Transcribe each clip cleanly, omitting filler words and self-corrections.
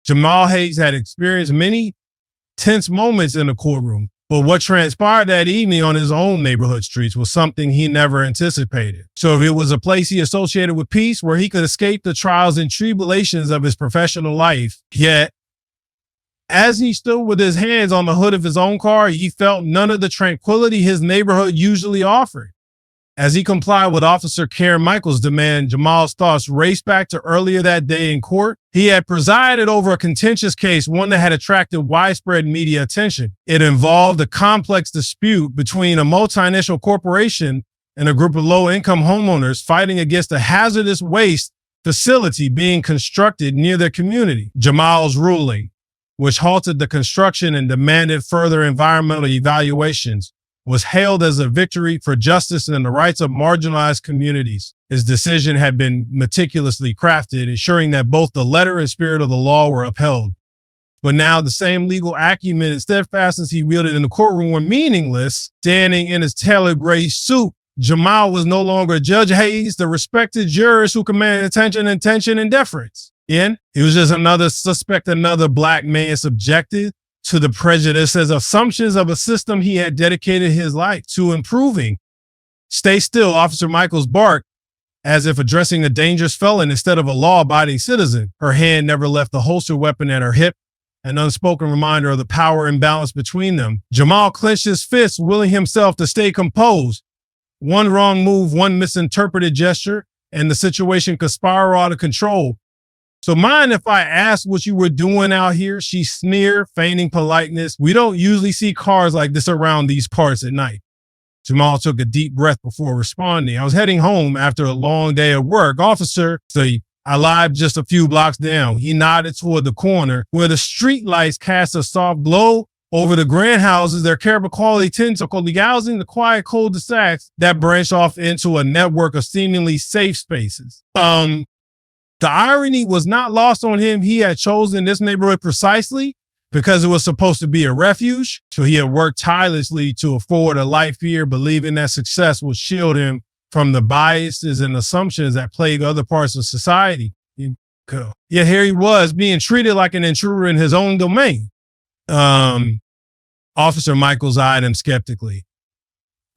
Jamal Hayes had experienced many tense moments in the courtroom, but what transpired that evening on his own neighborhood streets was something he never anticipated. So if it was a place he associated with peace where he could escape the trials and tribulations of his professional life, yet as he stood with his hands on the hood of his own car, he felt none of the tranquility his neighborhood usually offered. As he complied with Officer Karen Michaels' demand, Jamal's thoughts raced back to earlier that day in court. He had presided over a contentious case, one that had attracted widespread media attention. It involved a complex dispute between a multinational corporation and a group of low-income homeowners fighting against a hazardous waste facility being constructed near their community. Jamal's ruling, which halted the construction and demanded further environmental evaluations, was hailed as a victory for justice and the rights of marginalized communities. His decision had been meticulously crafted, ensuring that both the letter and spirit of the law were upheld. But now the same legal acumen and steadfastness he wielded in the courtroom were meaningless. Standing in his tailored gray suit, Jamal was no longer Judge Hayes, the respected jurist who commanded attention, intention, and deference. He was just another suspect, another black man subjected to the prejudices, assumptions of a system he had dedicated his life to improving. Stay still, Officer Michaels barked, as if addressing a dangerous felon instead of a law-abiding citizen. Her hand never left the holstered weapon at her hip, an unspoken reminder of the power imbalance between them. Jamal clenched his fists, willing himself to stay composed. One wrong move, one misinterpreted gesture, and the situation could spiral out of control. So mind if I ask what you were doing out here? She sneered, feigning politeness. We don't usually see cars like this around these parts at night. Jamal took a deep breath before responding. I was heading home after a long day of work. Officer, so I lived just a few blocks down. He nodded toward the corner where the street lights cast a soft glow over the grand houses. Their careful quality tents are housing the quiet cul-de-sacs that branch off into a network of seemingly safe spaces. The irony was not lost on him. He had chosen this neighborhood precisely because it was supposed to be a refuge. So he had worked tirelessly to afford a life here, believing that success would shield him from the biases and assumptions that plague other parts of society. Yet here he was being treated like an intruder in his own domain. Officer Michaels eyed him skeptically.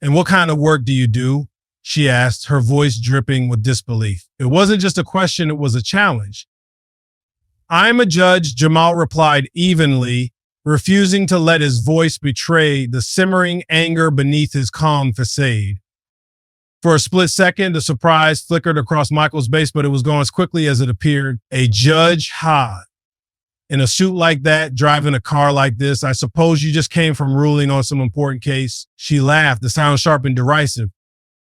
And what kind of work do you do? She asked, her voice dripping with disbelief. It wasn't just a question, it was a challenge. I'm a judge, Jamal replied evenly, refusing to let his voice betray the simmering anger beneath his calm facade. For a split second, the surprise flickered across Michael's face, but it was gone as quickly as it appeared. A judge, in a suit like that, driving a car like this, I suppose you just came from ruling on some important case. She laughed, the sound sharp and derisive.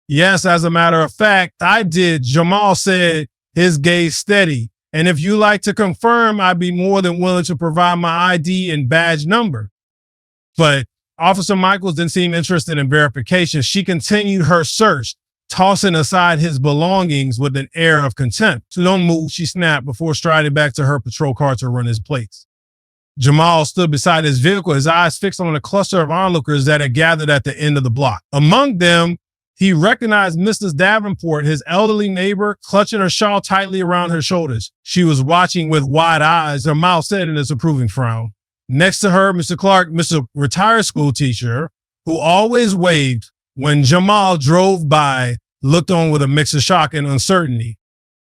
Yes, as a matter of fact, I did. Jamal said, his gaze steady. And if you like to confirm, I'd be more than willing to provide my ID and badge number. But Officer Michaels didn't seem interested in verification. She continued her search, tossing aside his belongings with an air of contempt. So don't move, she snapped before striding back to her patrol car to run his plates. Jamal stood beside his vehicle, his eyes fixed on a cluster of onlookers that had gathered at the end of the block. Among them, he recognized Mrs. Davenport, his elderly neighbor, clutching her shawl tightly around her shoulders. She was watching with wide eyes, her mouth set in a disapproving frown. Next to her, Mr. Clark, Mr. retired school teacher, who always waved when Jamal drove by, looked on with a mix of shock and uncertainty.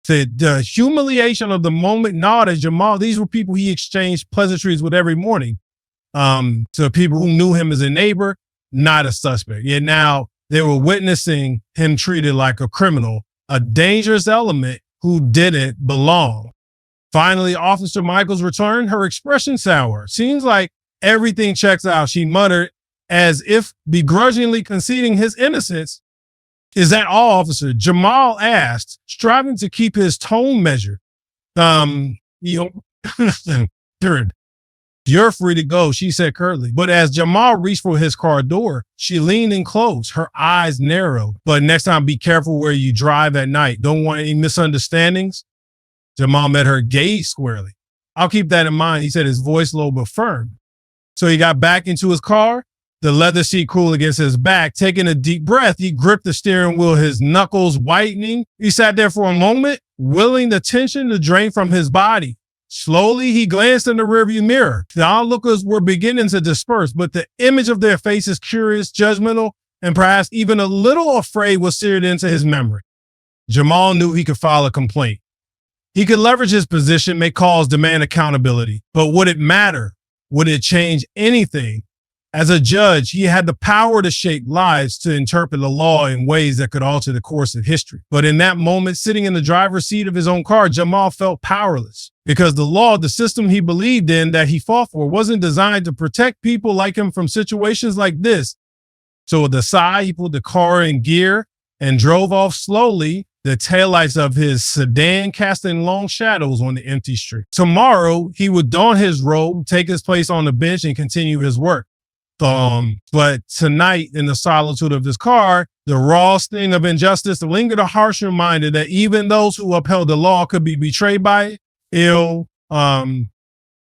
The humiliation of the moment gnawed at Jamal. These were people he exchanged pleasantries with every morning. To people who knew him as a neighbor, not a suspect. Yet now, they were witnessing him treated like a criminal, a dangerous element who didn't belong. Finally, Officer Michaels returned, her expression sour. Seems like everything checks out, she muttered, as if begrudgingly conceding his innocence. Is that all, officer? Jamal asked, striving to keep his tone measured. You're free to go, she said curtly. But as Jamal reached for his car door, she leaned in close, her eyes narrowed. But next time, be careful where you drive at night. Don't want any misunderstandings. Jamal met her gaze squarely. I'll keep that in mind, he said, his voice low but firm. So he got back into his car, the leather seat cool against his back. Taking a deep breath, he gripped the steering wheel, his knuckles whitening. He sat there for a moment, willing the tension to drain from his body. Slowly, he glanced in the rearview mirror. The onlookers were beginning to disperse, but the image of their faces, curious, judgmental, and perhaps even a little afraid, was seared into his memory. Jamal knew he could file a complaint. He could leverage his position, make calls, demand accountability. But would it matter? Would it change anything? As a judge, he had the power to shape lives, to interpret the law in ways that could alter the course of history. But in that moment, sitting in the driver's seat of his own car, Jamal felt powerless because the law, the system he believed in, that he fought for, wasn't designed to protect people like him from situations like this. So with a sigh, he put the car in gear and drove off slowly, the taillights of his sedan casting long shadows on the empty street. Tomorrow, he would don his robe, take his place on the bench, and continue his work. But tonight, in the solitude of his car, the raw sting of injustice lingered, a harsh reminder that even those who upheld the law could be betrayed by it.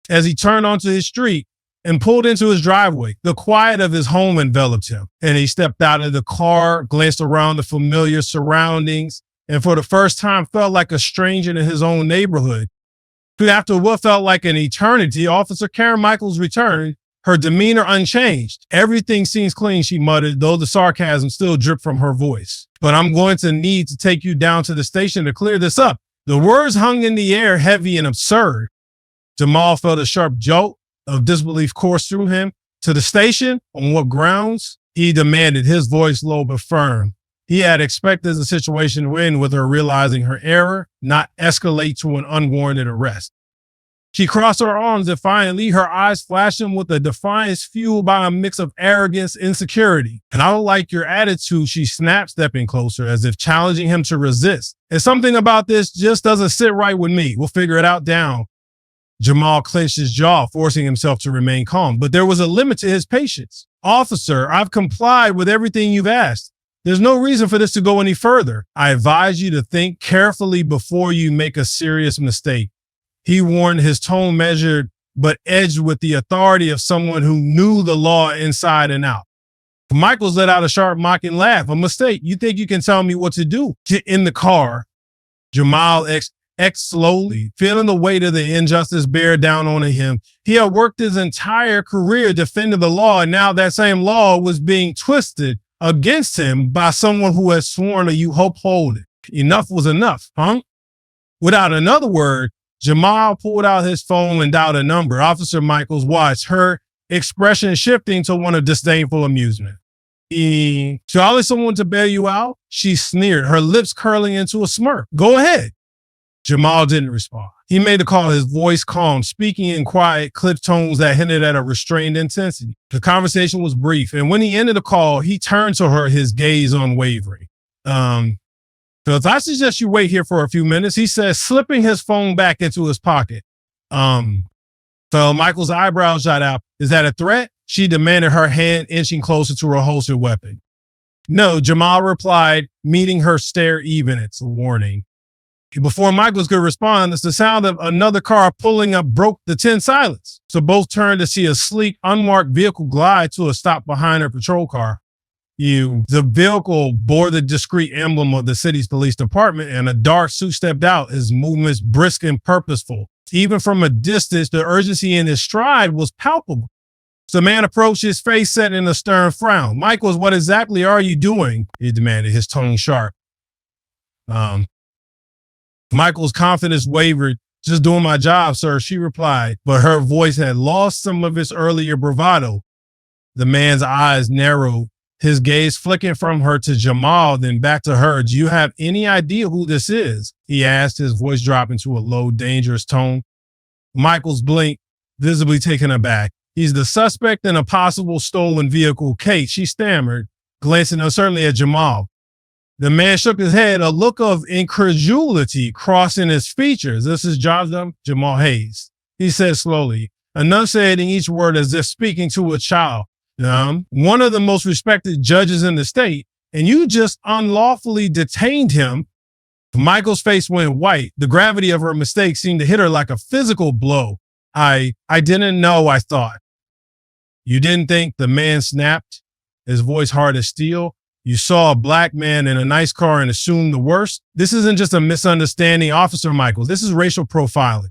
As he turned onto his street and pulled into his driveway, the quiet of his home enveloped him. And he stepped out of the car, glanced around the familiar surroundings, and for the first time felt like a stranger in his own neighborhood. After what felt like an eternity, Officer Karen Michaels returned, her demeanor unchanged. "Everything seems clean," she muttered, though the sarcasm still dripped from her voice. "But I'm going to need to take you down to the station to clear this up." The words hung in the air, heavy and absurd. Jamal felt a sharp jolt of disbelief course through him. "To the station? On what grounds?" he demanded, his voice low but firm. He had expected the situation to end with her realizing her error, not escalate to an unwarranted arrest. She crossed her arms defiantly, her eyes flashing with a defiance fueled by a mix of arrogance and insecurity. "And I don't like your attitude," she snapped, stepping closer, as if challenging him to resist. "And something about this just doesn't sit right with me. We'll figure it out down." Jamal clenched his jaw, forcing himself to remain calm, but there was a limit to his patience. "Officer, I've complied with everything you've asked. There's no reason for this to go any further. I advise you to think carefully before you make a serious mistake," he warned, his tone measured but edged with the authority of someone who knew the law inside and out. Michaels let out a sharp, mocking laugh. "A mistake? You think you can tell me what to do?" "Get in the car." Jamal exhaled slowly, feeling the weight of the injustice bear down on him. He had worked his entire career defending the law, and now that same law was being twisted against him by someone who had sworn to you uphold it. Enough was enough, huh? Without another word, Jamal pulled out his phone and dialed a number. Officer Michaels watched, her expression shifting to one of disdainful amusement. "Charlie, someone to bail you out?" she sneered, her lips curling into a smirk. "Go ahead." Jamal didn't respond. He made the call, his voice calm, speaking in quiet, clipped tones that hinted at a restrained intensity. The conversation was brief, and when he ended the call, he turned to her, his gaze unwavering. "Phillips, I suggest you wait here for a few minutes," he said, slipping his phone back into his pocket. So Michael's eyebrows shot out. "Is that a threat?" she demanded, her hand inching closer to her holstered weapon. "No," Jamal replied, meeting her stare even. "It's a warning." Before Michaels could respond, the sound of another car pulling up broke the tense silence. So both turned to see a sleek, unmarked vehicle glide to a stop behind her patrol car. The vehicle bore the discreet emblem of the city's police department, and a dark suit stepped out, his movements brisk and purposeful. Even from a distance, the urgency in his stride was palpable. So the man approached, his face set in a stern frown. "Michaels, what exactly are you doing?" he demanded, his tone sharp. Michael's confidence wavered. "Just doing my job, sir," she replied, but her voice had lost some of its earlier bravado. The man's eyes narrowed, his gaze flicking from her to Jamal, then back to her. "Do you have any idea who this is?" he asked, his voice dropping to a low, dangerous tone. Michaels blinked, visibly taken aback. "He's the suspect in a possible stolen vehicle case," she stammered, glancing uncertainly at Jamal. The man shook his head, a look of incredulity crossing his features. "This is Jamal Hayes," he said slowly, enunciating each word as if speaking to a child. "One of the most respected judges in the state, and you just unlawfully detained him." Michael's face went white. The gravity of her mistake seemed to hit her like a physical blow. I didn't know, I thought." "You didn't think?" the man snapped, his voice hard as steel. "You saw a black man in a nice car and assumed the worst? This isn't just a misunderstanding, Officer Michaels. This is racial profiling."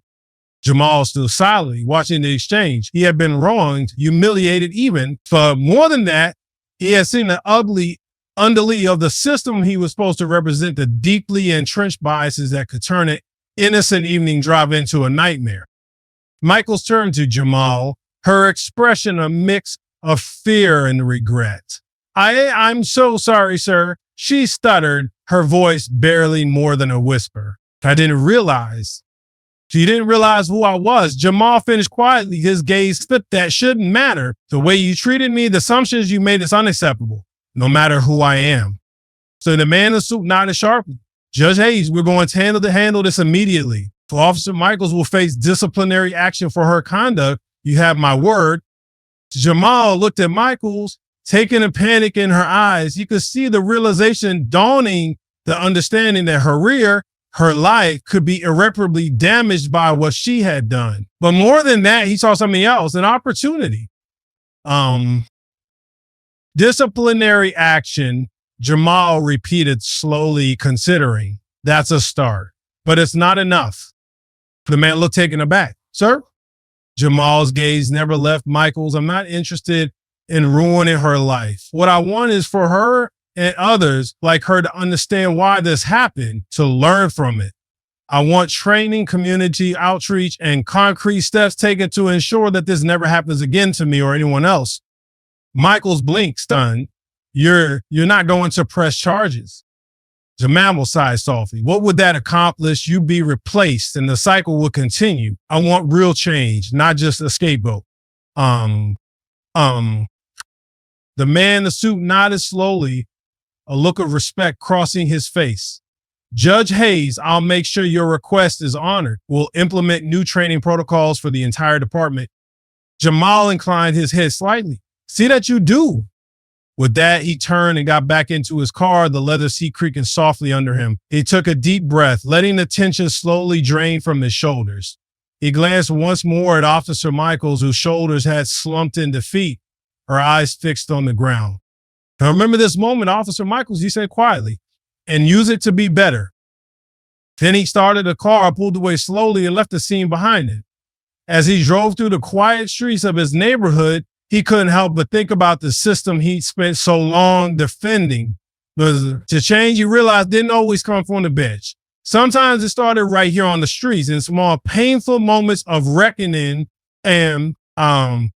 Jamal stood silently, watching the exchange. He had been wronged, humiliated even. For more than that, he had seen the ugly underlay of the system he was supposed to represent, the deeply entrenched biases that could turn an innocent evening drive into a nightmare. Michaels turned to Jamal, her expression a mix of fear and regret. I'm so sorry, sir. She stuttered, her voice barely more than a whisper. I didn't realize. She didn't realize who I was. Jamal finished quietly, his gaze flipped. That shouldn't matter. The way you treated me, the assumptions you made is unacceptable, no matter who I am. So the man in the suit nodded sharply. Judge Hayes, we're going to handle this immediately. So Officer Michaels will face disciplinary action for her conduct. You have my word. Jamal looked at Michaels, taking a panic in her eyes. You could see the realization dawning, the understanding that her life could be irreparably damaged by what she had done. But more than that, he saw something else, an opportunity. Disciplinary action, Jamal repeated slowly, considering. That's a start, but it's not enough. The man looked taken aback. Sir? Jamal's gaze never left Michaels. I'm not interested in ruining her life. What I want is for her and others like her to understand why this happened, to learn from it. I want training, community outreach, and concrete steps taken to ensure that this never happens again to me or anyone else. Michaels blinked, stunned. You're not going to press charges. Jamal sighed softly. What would that accomplish? You'd be replaced and the cycle will continue. I want real change, not just a scapegoat. The man in the suit nodded slowly, a look of respect crossing his face. Judge Hayes, I'll make sure your request is honored. We'll implement new training protocols for the entire department. Jamal inclined his head slightly. See that you do. With that, he turned and got back into his car, the leather seat creaking softly under him. He took a deep breath, letting the tension slowly drain from his shoulders. He glanced once more at Officer Michaels, whose shoulders had slumped in defeat, her eyes fixed on the ground. Now remember this moment, Officer Michaels, he said quietly, and use it to be better. Then he started the car, pulled away slowly, and left the scene behind him. As he drove through the quiet streets of his neighborhood, he couldn't help but think about the system he'd spent so long defending. The change he realized didn't always come from the bench. Sometimes it started right here on the streets in small, painful moments of reckoning. And as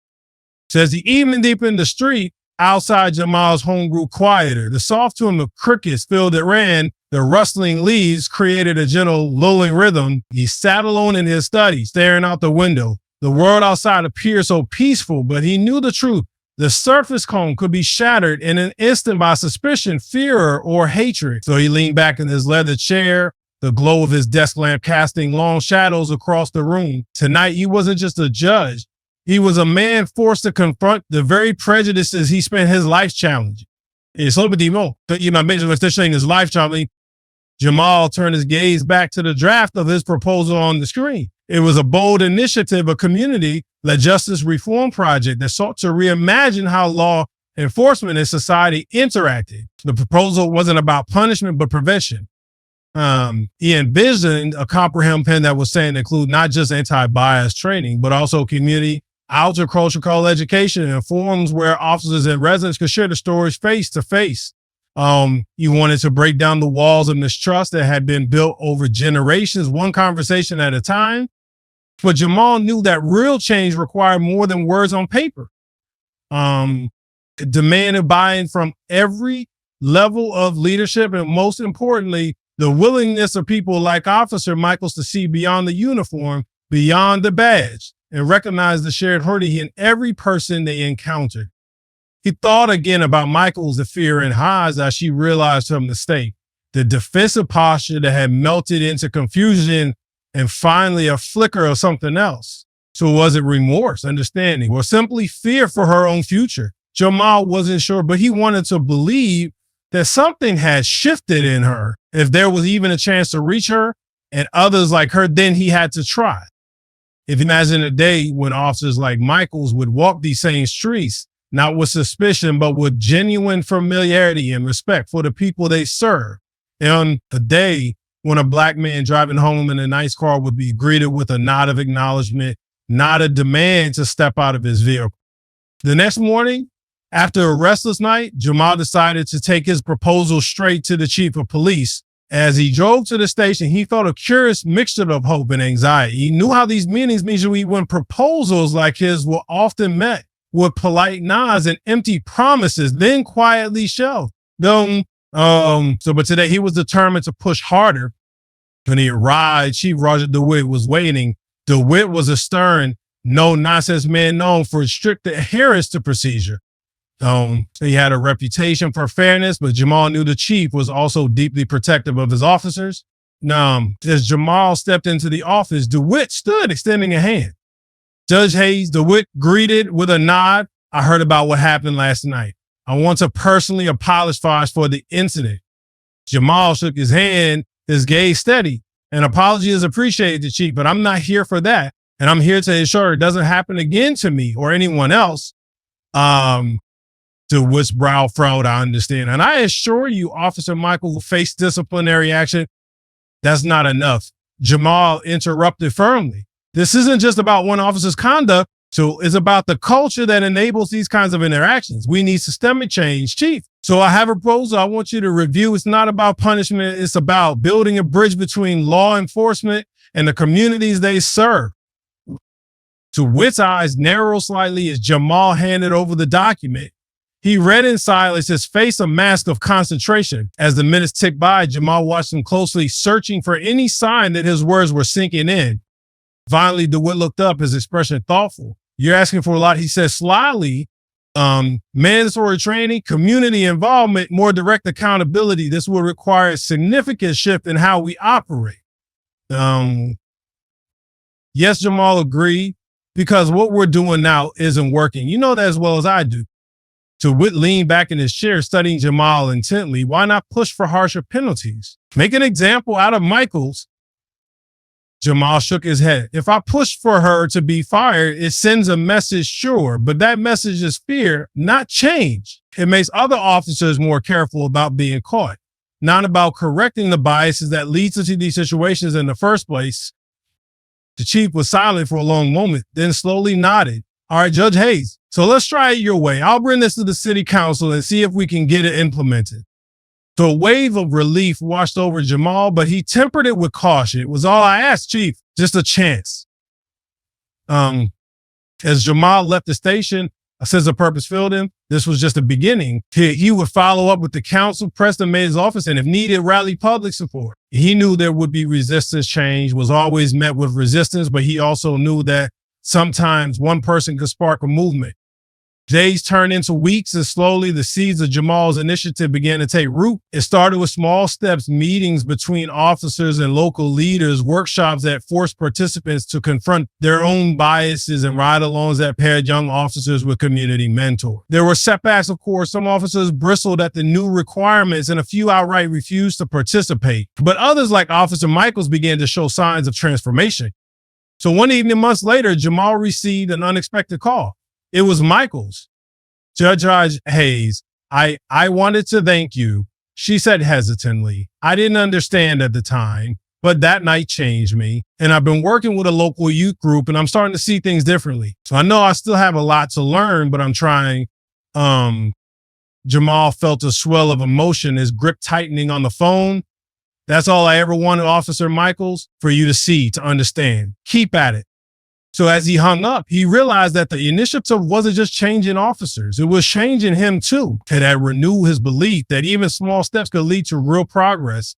the evening deepened, the street outside Jamal's home grew quieter. The soft tune of crickets filled it ran. The rustling leaves created a gentle, lulling rhythm. He sat alone in his study, staring out the window. The world outside appeared so peaceful, but he knew the truth. The surface cone could be shattered in an instant by suspicion, fear, or hatred. So he leaned back in his leather chair, the glow of his desk lamp casting long shadows across the room. Tonight, he wasn't just a judge. He was a man forced to confront the very prejudices he spent his life challenging. It's a bit more. You know, I mentioned this thing is life challenging. Jamal turned his gaze back to the draft of his proposal on the screen. It was a bold initiative, a community-led justice reform project that sought to reimagine how law enforcement and society interacted. The proposal wasn't about punishment, but prevention. He envisioned a comprehensive plan that was saying include not just anti-bias training, but also community cultural education and forums where officers and residents could share the stories face to face. He wanted to break down the walls of mistrust that had been built over generations, one conversation at a time. But Jamal knew that real change required more than words on paper. It demanded buy-in from every level of leadership, and most importantly, the willingness of people like Officer Michaels to see beyond the uniform, beyond the badge, and recognize the shared hurt in every person they encountered. He thought again about Michaels, the fear in her eyes as she realized her mistake, the defensive posture that had melted into confusion and finally a flicker of something else. So was it remorse, understanding, or simply fear for her own future? Jamal wasn't sure, but he wanted to believe that something had shifted in her. If there was even a chance to reach her and others like her, then he had to try. If you imagine a day when officers like Michaels would walk these same streets, not with suspicion, but with genuine familiarity and respect for the people they serve. And on a day when a black man driving home in a nice car would be greeted with a nod of acknowledgement, not a demand to step out of his vehicle. The next morning, after a restless night, Jamal decided to take his proposal straight to the chief of police. As he drove to the station, he felt a curious mixture of hope and anxiety. He knew how these meetings usually when proposals like his were often met with polite nods and empty promises, then quietly shelved. But today he was determined to push harder. When he arrived, Chief Roger DeWitt was waiting. DeWitt was a stern, no-nonsense man known for strict adherence to procedure. He had a reputation for fairness, but Jamal knew the chief was also deeply protective of his officers. As Jamal stepped into the office, DeWitt stood extending a hand. Judge Hayes, DeWitt greeted with a nod. I heard about what happened last night. I want to personally apologize for the incident. Jamal shook his hand, his gaze steady. An apology is appreciated, Chief, but I'm not here for that. And I'm here to ensure it doesn't happen again to me or anyone else. DeWitt's brow furrowed, I understand. And I assure you, Officer Michael will face disciplinary action. That's not enough. Jamal interrupted firmly. This isn't just about one officer's conduct. So it's about the culture that enables these kinds of interactions. We need systemic change, Chief. So I have a proposal I want you to review. It's not about punishment. It's about building a bridge between law enforcement and the communities they serve. DeWitt's eyes narrowed slightly as Jamal handed over the document. He read in silence, his face a mask of concentration. As the minutes ticked by, Jamal watched him closely, searching for any sign that his words were sinking in. Finally, DeWitt looked up, his expression thoughtful. You're asking for a lot. He said slyly, mandatory training, community involvement, more direct accountability. This will require a significant shift in how we operate. Yes, Jamal agreed, because what we're doing now isn't working. You know that as well as I do. DeWitt leaned back in his chair, studying Jamal intently. Why not push for harsher penalties? Make an example out of Michaels. Jamal shook his head. If I push for her to be fired, it sends a message, sure, but that message is fear, not change. It makes other officers more careful about being caught, not about correcting the biases that leads us to these situations in the first place. The chief was silent for a long moment, then slowly nodded. All right, Judge Hayes, so let's try it your way. I'll bring this to the city council and see if we can get it implemented. The wave of relief washed over Jamal, but he tempered it with caution. It was all I asked, Chief, just a chance. As Jamal left the station, a sense of purpose filled him. This was just the beginning. He would follow up with the council, press the mayor's office, and if needed, rally public support. He knew there would be resistance. Change was always met with resistance, but he also knew that sometimes one person could spark a movement. Days turned into weeks, and slowly the seeds of Jamal's initiative began to take root. It started with small steps, meetings between officers and local leaders, workshops that forced participants to confront their own biases, and ride-alongs that paired young officers with community mentors. There were setbacks, of course. Some officers bristled at the new requirements, and a few outright refused to participate. But others, like Officer Michaels, began to show signs of transformation. So one evening, months later, Jamal received an unexpected call. It was Michaels. Judge Hayes, I wanted to thank you, she said hesitantly. I didn't understand at the time, but that night changed me. And I've been working with a local youth group, and I'm starting to see things differently. So I know I still have a lot to learn, but I'm trying. Jamal felt a swell of emotion, his grip tightening on the phone. That's all I ever wanted, Officer Michaels, for you to see, to understand. Keep at it. So as he hung up, he realized that the initiative wasn't just changing officers. It was changing him too. It had renewed his belief that even small steps could lead to real progress.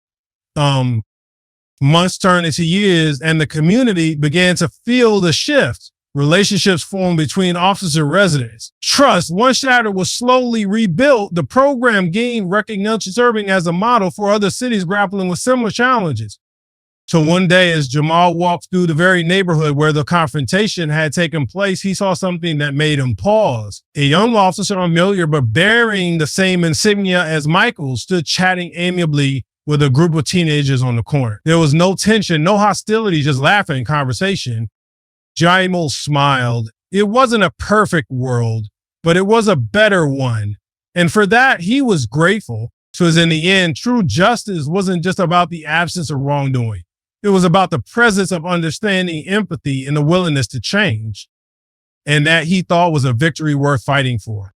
Months turned into years, and the community began to feel the shift. Relationships formed between officers and residents. Trust, once shattered, was slowly rebuilt. The program gained recognition, serving as a model for other cities grappling with similar challenges. So one day, as Jamal walked through the very neighborhood where the confrontation had taken place, he saw something that made him pause. A young officer, familiar but bearing the same insignia as Michael, stood chatting amiably with a group of teenagers on the corner. There was no tension, no hostility, just laughter and conversation. Jamal smiled. It wasn't a perfect world, but it was a better one. And for that, he was grateful. So as in the end, true justice wasn't just about the absence of wrongdoing. It was about the presence of understanding, empathy, and the willingness to change. And that he thought was a victory worth fighting for.